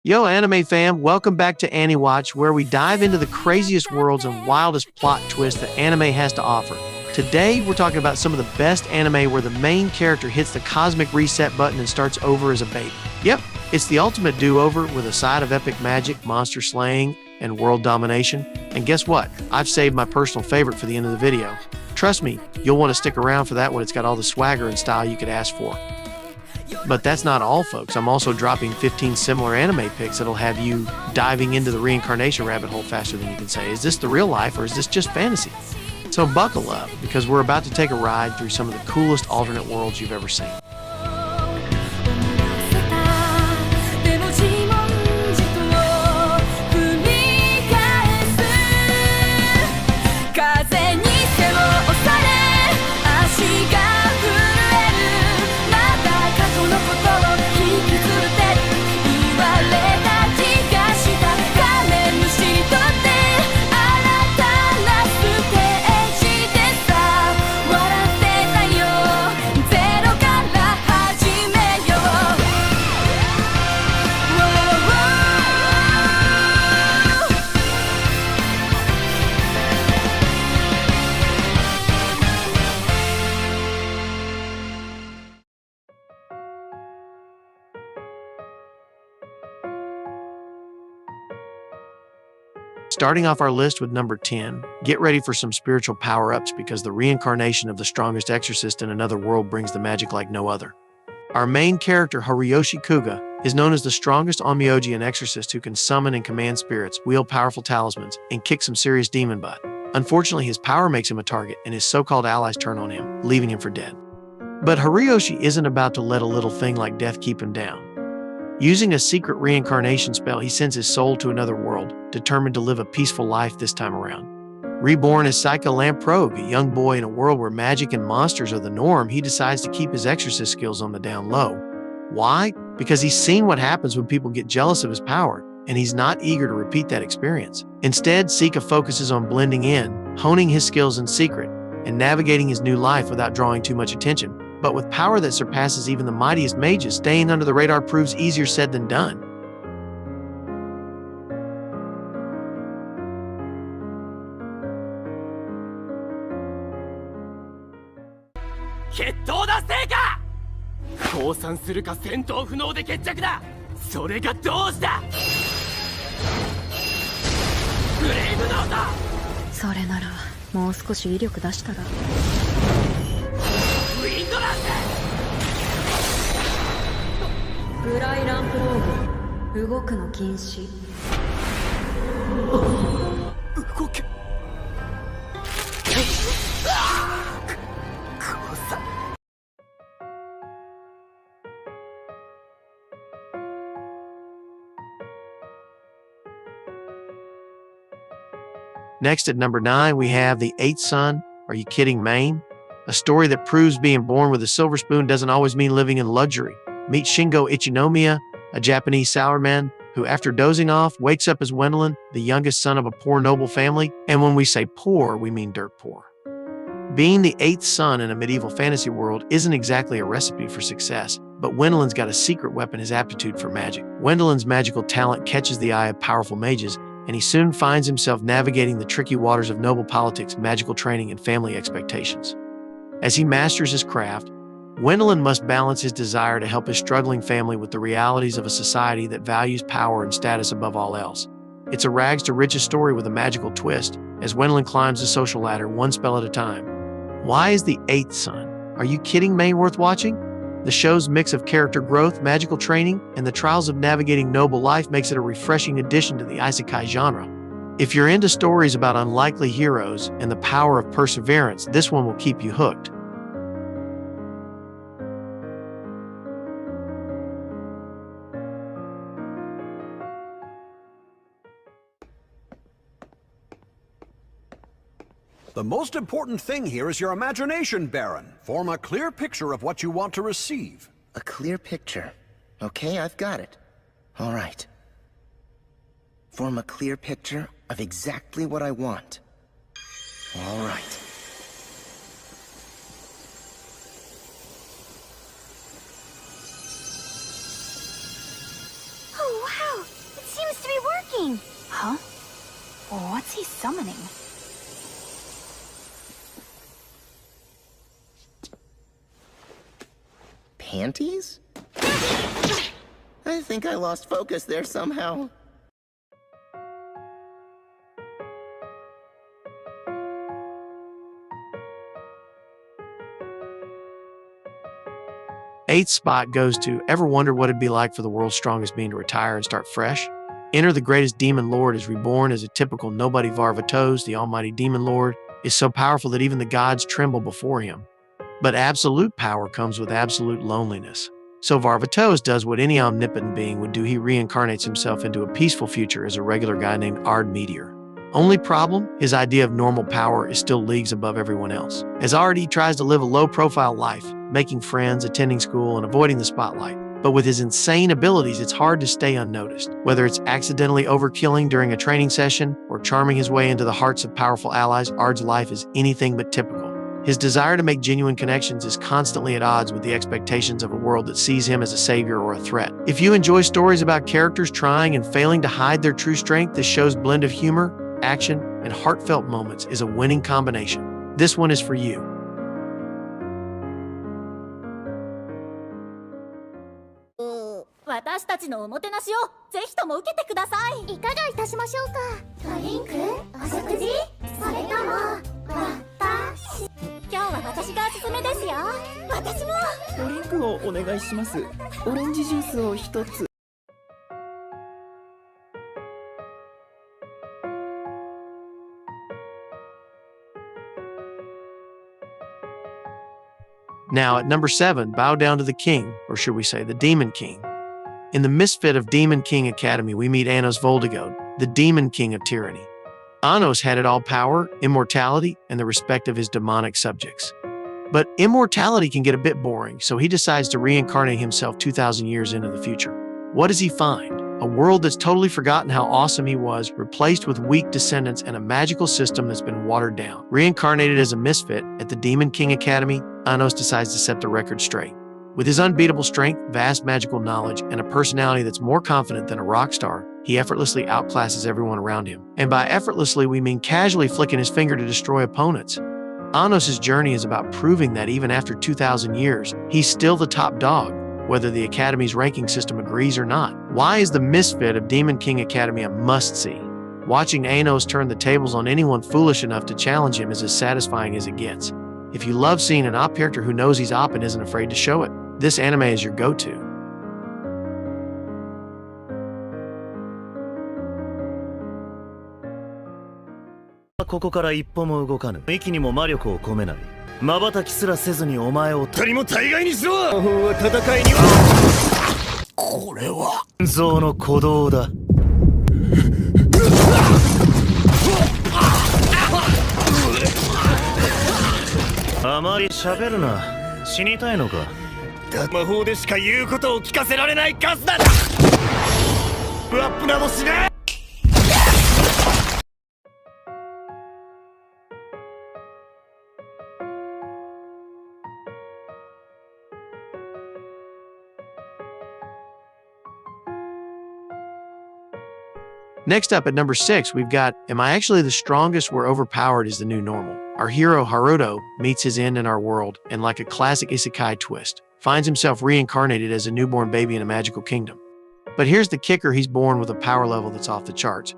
Yo, anime fam, welcome back to AniWatch, where we dive into the craziest worlds and wildest plot twists that anime has to offer. Today, we're talking about some of the best anime where the main character hits the cosmic reset button and starts over as a baby. Yep, it's the ultimate do-over with a side of epic magic, monster slaying, and world domination. And guess what? I've saved my personal favorite for the end of the video. Trust me, you'll want to stick around for that one. It's got all the swagger and style you could ask for. But that's not all, folks. I'm also dropping 15 similar anime picks that'll have you diving into the reincarnation rabbit hole faster than you can say, is this the real life or is this just fantasy? So buckle up, because we're about to take a ride through some of the coolest alternate worlds you've ever seen. Starting off our list with number 10, get ready for some spiritual power-ups because the reincarnation of the strongest exorcist in another world brings the magic like no other. Our main character, Haruyoshi Kuga, is known as the strongest onmyoji and exorcist who can summon and command spirits, wield powerful talismans, and kick some serious demon butt. Unfortunately, his power makes him a target, and his so-called allies turn on him, leaving him for dead. But Haruyoshi isn't about to let a little thing like death keep him down. Using a secret reincarnation spell, he sends his soul to another world, determined to live a peaceful life this time around. Reborn as Psycho Lamprogue, a young boy in a world where magic and monsters are the norm, he decides to keep his exorcist skills on the down low. Why? Because he's seen what happens when people get jealous of his power, and he's not eager to repeat that experience. Instead, Sika focuses on blending in, honing his skills in secret, and navigating his new life without drawing too much attention. But with power that surpasses even the mightiest mages, staying under the radar proves easier said than done. Next at number 9, we have The Eighth Son, Are You Kidding, Maine? A story that proves being born with a silver spoon doesn't always mean living in luxury. Meet Shingo Ichinomiya, a Japanese salaryman who, after dozing off, wakes up as Wendelin, the youngest son of a poor noble family. And when we say poor, we mean dirt poor. Being the eighth son in a medieval fantasy world isn't exactly a recipe for success, but Wendelin's got a secret weapon, his aptitude for magic. Wendelin's magical talent catches the eye of powerful mages, and he soon finds himself navigating the tricky waters of noble politics, magical training, and family expectations. As he masters his craft, Wendelin must balance his desire to help his struggling family with the realities of a society that values power and status above all else. It's a rags to riches story with a magical twist, as Wendelin climbs the social ladder one spell at a time. Why is The Eighth Son, Are You Kidding, Maine worth watching? The show's mix of character growth, magical training, and the trials of navigating noble life makes it a refreshing addition to the isekai genre. If you're into stories about unlikely heroes and the power of perseverance, this one will keep you hooked. The most important thing here is your imagination, Baron. Form a clear picture of what you want to receive. A clear picture. Okay, I've got it. All right. Form a clear picture of exactly what I want. All right. Oh, wow! It seems to be working. Huh? What's he summoning? Panties? I think I lost focus there somehow. Eighth spot goes to ever wonder what it'd be like for the world's strongest being to retire and start fresh? Enter the greatest demon lord is reborn as a typical nobody Varvatos. The almighty demon lord is so powerful that even the gods tremble before him. But absolute power comes with absolute loneliness. So Varvatos does what any omnipotent being would do. He reincarnates himself into a peaceful future as a regular guy named Ard Meteor. Only problem, his idea of normal power is still leagues above everyone else. As Ard, he tries to live a low-profile life, making friends, attending school, and avoiding the spotlight. But with his insane abilities, it's hard to stay unnoticed. Whether it's accidentally overkilling during a training session or charming his way into the hearts of powerful allies, Ard's life is anything but typical. His desire to make genuine connections is constantly at odds with the expectations of a world that sees him as a savior or a threat. If you enjoy stories about characters trying and failing to hide their true strength, this show's blend of humor, action, and heartfelt moments is a winning combination. This one is for you. Now, at number 7, bow down to the king, or should we say the Demon King. In the misfit of Demon King Academy, we meet Anos Voldigod, the Demon King of Tyranny. Anos had it all: power, immortality, and the respect of his demonic subjects. But immortality can get a bit boring, so he decides to reincarnate himself 2,000 years into the future. What does he find? A world that's totally forgotten how awesome he was, replaced with weak descendants and a magical system that's been watered down. Reincarnated as a misfit at the Demon King Academy, Anos decides to set the record straight. With his unbeatable strength, vast magical knowledge, and a personality that's more confident than a rock star, he effortlessly outclasses everyone around him. And by effortlessly, we mean casually flicking his finger to destroy opponents. Anos' journey is about proving that even after 2,000 years, he's still the top dog, whether the Academy's ranking system agrees or not. Why is the misfit of Demon King Academy a must-see? Watching Anos turn the tables on anyone foolish enough to challenge him is as satisfying as it gets. If you love seeing an op character who knows he's op and isn't afraid to show it, this anime is your go-to. Next up at number 6, we've got Am I Actually the Strongest Where Overpowered is the New Normal? Our hero Haruto meets his end in our world and, like a classic isekai twist, finds himself reincarnated as a newborn baby in a magical kingdom. But here's the kicker: he's born with a power level that's off the charts.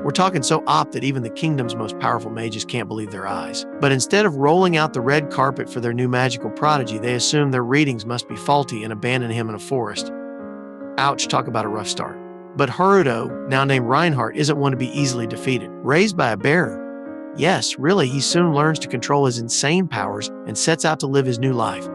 We're talking so op that even the kingdom's most powerful mages can't believe their eyes. But instead of rolling out the red carpet for their new magical prodigy, they assume their readings must be faulty and abandon him in a forest. Ouch, talk about a rough start. But Haruto, now named Reinhardt, isn't one to be easily defeated. Raised by a bear. Yes, really, he soon learns to control his insane powers and sets out to live his new life.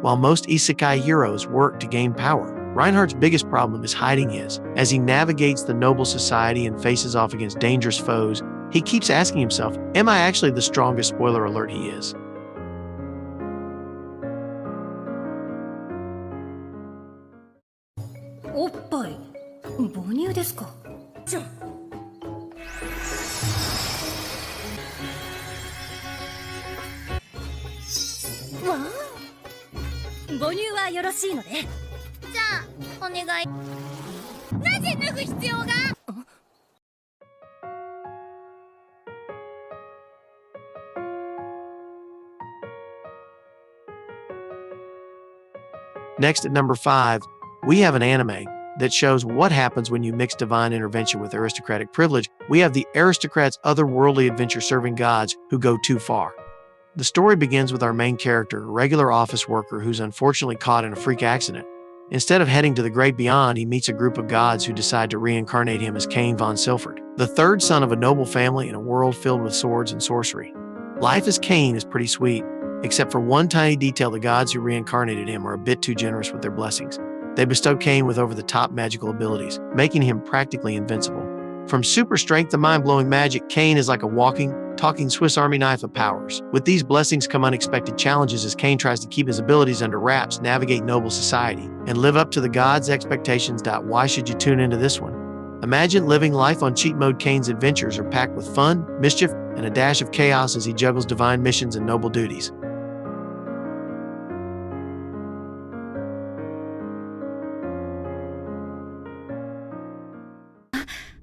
While most isekai heroes work to gain power, Reinhardt's biggest problem is hiding his. As he navigates the noble society and faces off against dangerous foes, he keeps asking himself, am I actually the strongest? Spoiler alert, he is. Oppai. 母乳ですか。じゃ。わあ。母乳はよろしいので。じゃあお願い。なぜ脱ぐ必要が？ Next, at number 5, we have an anime that shows what happens when you mix divine intervention with aristocratic privilege. We have the aristocrats' otherworldly adventure-serving gods who go too far. The story begins with our main character, a regular office worker who's unfortunately caught in a freak accident. Instead of heading to the great beyond, he meets a group of gods who decide to reincarnate him as Cain von Silford, the third son of a noble family in a world filled with swords and sorcery. Life as Cain is pretty sweet, except for one tiny detail: the gods who reincarnated him are a bit too generous with their blessings. They bestow Cain with over-the-top magical abilities, making him practically invincible. From super strength to mind-blowing magic, Cain is like a walking, talking Swiss Army knife of powers. With these blessings come unexpected challenges as Cain tries to keep his abilities under wraps, navigate noble society, and live up to the gods' expectations. Why should you tune into this one? Imagine living life on cheat mode. Cain's adventures are packed with fun, mischief, and a dash of chaos as he juggles divine missions and noble duties.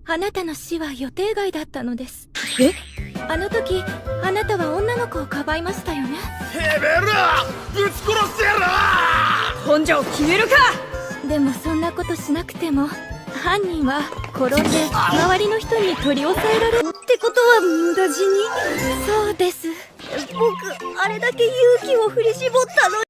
あなたの死は予定外だったのです。え？あの時、あなたは女の子をかばいましたよね。てめえら、ぶち殺してやる！本性を決めるか！でもそんなことしなくても、犯人は転んで周りの人に取り押さえられるってことは無駄死に。そうです。僕、あれだけ勇気を振り絞ったのに。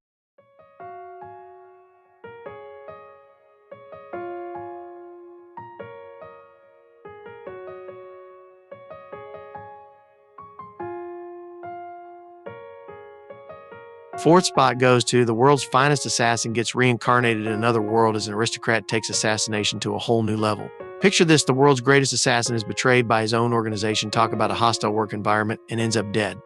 Fourth spot goes to the world's finest assassin gets reincarnated in another world as an aristocrat takes assassination to a whole new level. Picture this: the world's greatest assassin is betrayed by his own organization, talk about a hostile work environment, and ends up dead.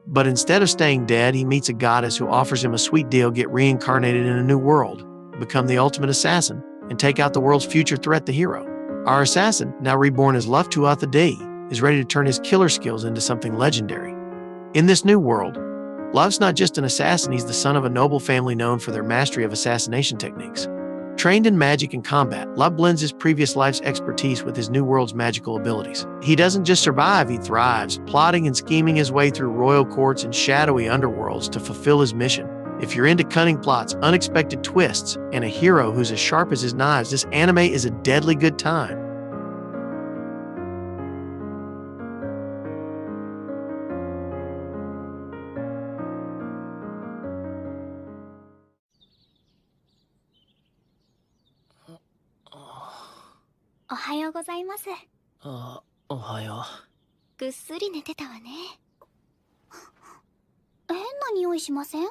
But instead of staying dead, he meets a goddess who offers him a sweet deal: get reincarnated in a new world, become the ultimate assassin, and take out the world's future threat, the hero. Our assassin, now reborn as Love Tuatha Dei, is ready to turn his killer skills into something legendary. In this new world, Love's not just an assassin, he's the son of a noble family known for their mastery of assassination techniques. Trained in magic and combat, Love blends his previous life's expertise with his new world's magical abilities. He doesn't just survive, he thrives, plotting and scheming his way through royal courts and shadowy underworlds to fulfill his mission. If you're into cunning plots, unexpected twists, and a hero who's as sharp as his knives, this anime is a deadly good time. Ohayou gozaimasu. あ、おはよぐっすり寝てたわね。変な匂いしません？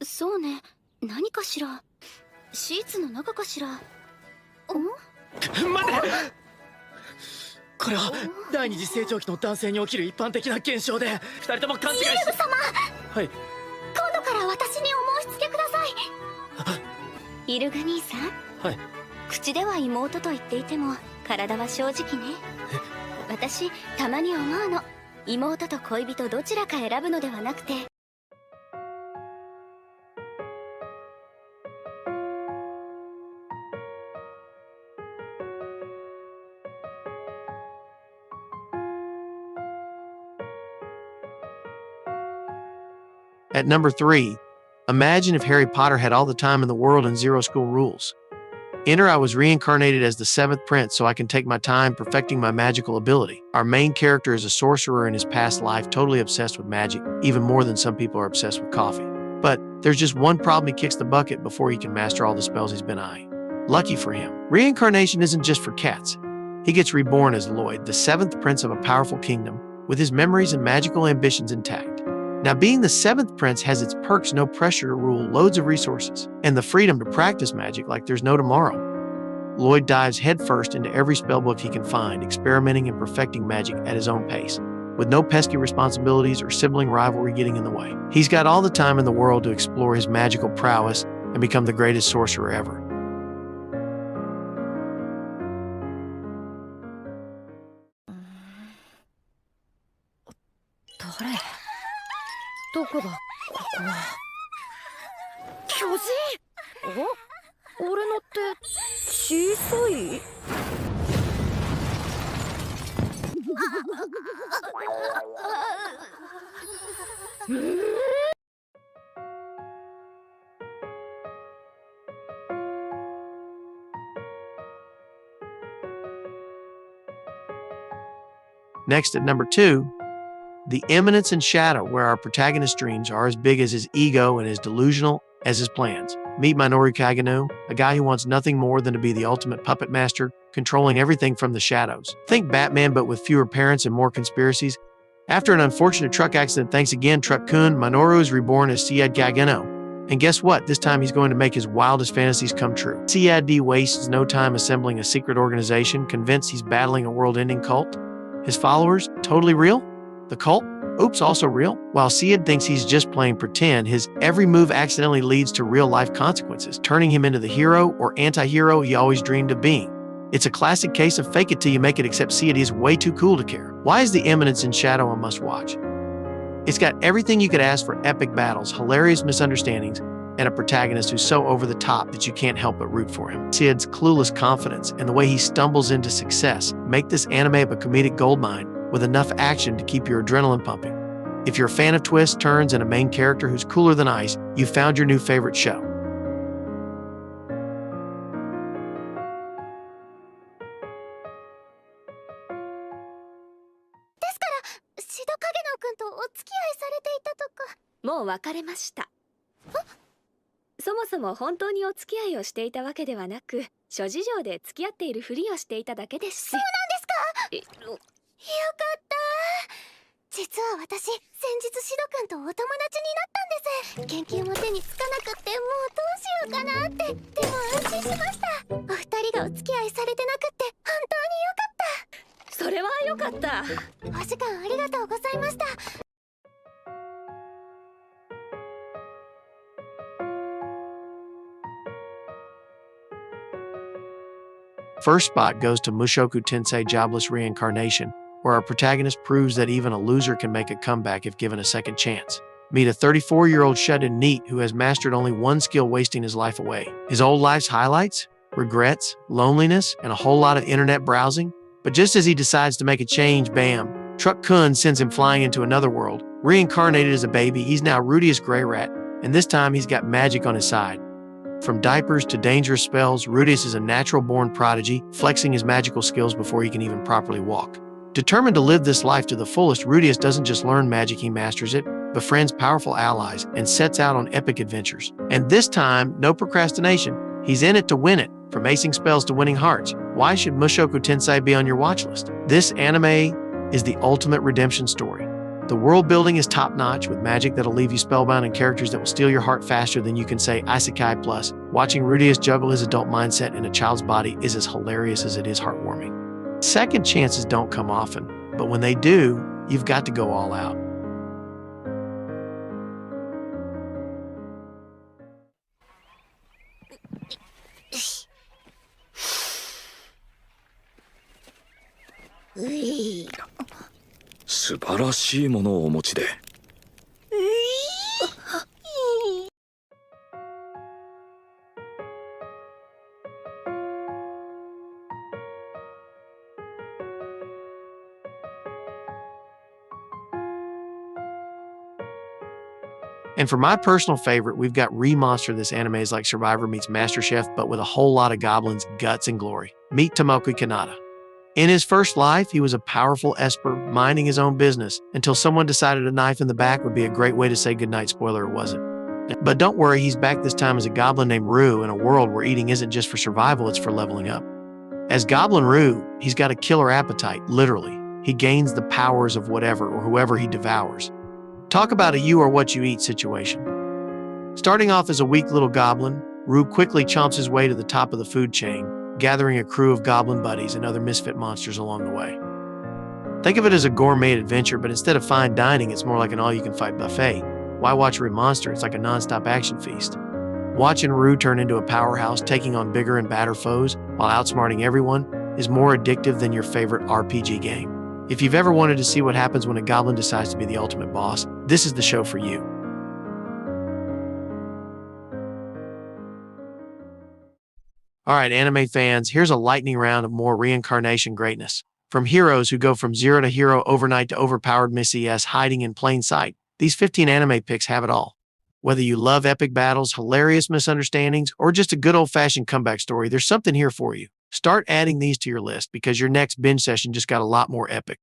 そうね。何かしら。シーツの中かしら。う。待て！これは第二次成長期の男性に起きる一般的な現象で、二人とも勘違いして。イルブ様！はい。今度から私にお申し付けください。イルガ兄さん。はい。口では妹と言っていても体は正直ね。私たまに思うの。妹と恋人どちらか選ぶのではなくて。At number 3, imagine if Harry Potter had all the time in the world and zero school rules. Enter, I was reincarnated as the 7th prince so I can take my time perfecting my magical ability. Our main character is a sorcerer in his past life, totally obsessed with magic, even more than some people are obsessed with coffee. But there's just one problem: he kicks the bucket before he can master all the spells he's been eyeing. Lucky for him, reincarnation isn't just for cats. He gets reborn as Lloyd, the 7th prince of a powerful kingdom, with his memories and magical ambitions intact. Now, being the 7th prince has its perks: no pressure to rule, loads of resources, and the freedom to practice magic like there's no tomorrow. Lloyd dives headfirst into every spellbook he can find, experimenting and perfecting magic at his own pace, with no pesky responsibilities or sibling rivalry getting in the way. He's got all the time in the world to explore his magical prowess and become the greatest sorcerer ever. Dore? どこだ、ここは。巨人！お？俺のって小さい？ Next at number 2, the imminence and shadow, where our protagonist's dreams are as big as his ego and as delusional as his plans. Meet Minoru Kagano, a guy who wants nothing more than to be the ultimate puppet master, controlling everything from the shadows. Think Batman, but with fewer parents and more conspiracies. After an unfortunate truck accident, thanks again, Truck-kun, Minoru is reborn as Siad Kagano. And guess what? This time he's going to make his wildest fantasies come true. Siad wastes no time assembling a secret organization, convinced he's battling a world-ending cult. His followers, totally real? The cult? Oops, also real? While Siad thinks he's just playing pretend, his every move accidentally leads to real-life consequences, turning him into the hero or anti-hero he always dreamed of being. It's a classic case of fake it till you make it, except Siad is way too cool to care. Why is The Imminence in Shadow a must-watch? It's got everything you could ask for: epic battles, hilarious misunderstandings, and a protagonist who's so over the top that you can't help but root for him. Siad's clueless confidence and the way he stumbles into success make this anime a comedic goldmine with enough action to keep your adrenaline pumping. If you're a fan of twists, turns, and a main character who's cooler than ice, you've found your new favorite show. First spot goes to Mushoku Tensei Jobless Reincarnation, where our protagonist proves that even a loser can make a comeback if given a second chance. Meet a 34-year-old shut-in NEET who has mastered only one skill, wasting his life away. His old life's highlights? Regrets, loneliness, and a whole lot of internet browsing. But just as he decides to make a change, bam, Truck-kun sends him flying into another world. Reincarnated as a baby, he's now Rudius Grey Rat, and this time he's got magic on his side. From diapers to dangerous spells, Rudius is a natural-born prodigy, flexing his magical skills before he can even properly walk. Determined to live this life to the fullest, Rudius doesn't just learn magic, he masters it, befriends powerful allies, and sets out on epic adventures. And this time, no procrastination. He's in it to win it, from acing spells to winning hearts. Why should Mushoku Tensei be on your watch list? This anime is the ultimate redemption story. The world building is top-notch, with magic that'll leave you spellbound and characters that will steal your heart faster than you can say isekai. Plus, watching Rudius juggle his adult mindset in a child's body is as hilarious as it is heartwarming. Second chances don't come often, but when they do, you've got to go all out. And for my personal favorite, we've got Remonster. This anime is like Survivor meets MasterChef, but with a whole lot of goblins, guts, and glory. Meet Tomoki Kanata. In his first life, he was a powerful esper, minding his own business, until someone decided a knife in the back would be a great way to say goodnight. Spoiler, it wasn't. But don't worry, he's back this time as a goblin named Rue, in a world where eating isn't just for survival, it's for leveling up. As Goblin Rue, he's got a killer appetite, literally. He gains the powers of whatever or whoever he devours. Talk about a you or what you eat situation. Starting off as a weak little goblin, Rue quickly chomps his way to the top of the food chain, gathering a crew of goblin buddies and other misfit monsters along the way. Think of it as a gourmet adventure, but instead of fine dining, it's more like an all-you-can-fight buffet. Why watch Remonster? It's like a non-stop action feast. Watching Rue turn into a powerhouse, taking on bigger and badder foes while outsmarting everyone, is more addictive than your favorite RPG game. If you've ever wanted to see what happens when a goblin decides to be the ultimate boss, this is the show for you. All right, anime fans, here's a lightning round of more reincarnation greatness. From heroes who go from zero to hero overnight to overpowered misses hiding in plain sight, these 15 anime picks have it all. Whether you love epic battles, hilarious misunderstandings, or just a good old-fashioned comeback story, there's something here for you. Start adding these to your list because your next binge session just got a lot more epic.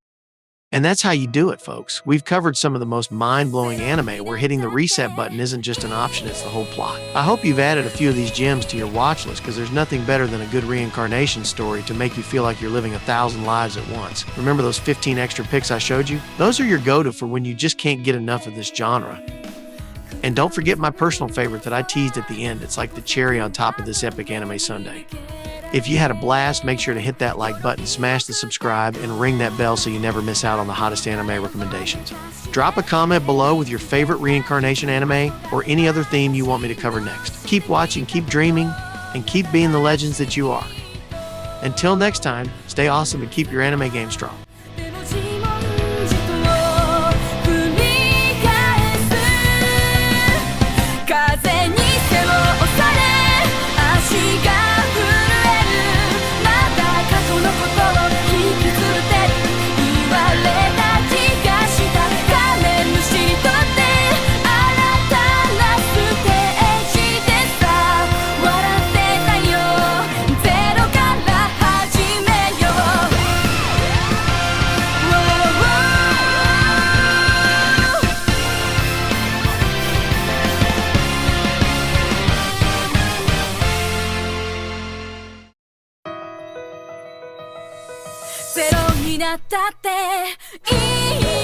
And that's how you do it, folks. We've covered some of the most mind-blowing anime where hitting the reset button isn't just an option, it's the whole plot. I hope you've added a few of these gems to your watch list, because there's nothing better than a good reincarnation story to make you feel like you're living 1,000 lives at once. Remember those 15 extra picks I showed you? Those are your go-to for when you just can't get enough of this genre. And don't forget my personal favorite that I teased at the end. It's like the cherry on top of this epic anime sundae. If you had a blast, make sure to hit that like button, smash the subscribe, and ring that bell so you never miss out on the hottest anime recommendations. Drop a comment below with your favorite reincarnation anime or any other theme you want me to cover next. Keep watching, keep dreaming, and keep being the legends that you are. Until next time, stay awesome and keep your anime game strong.ゼロになったっていい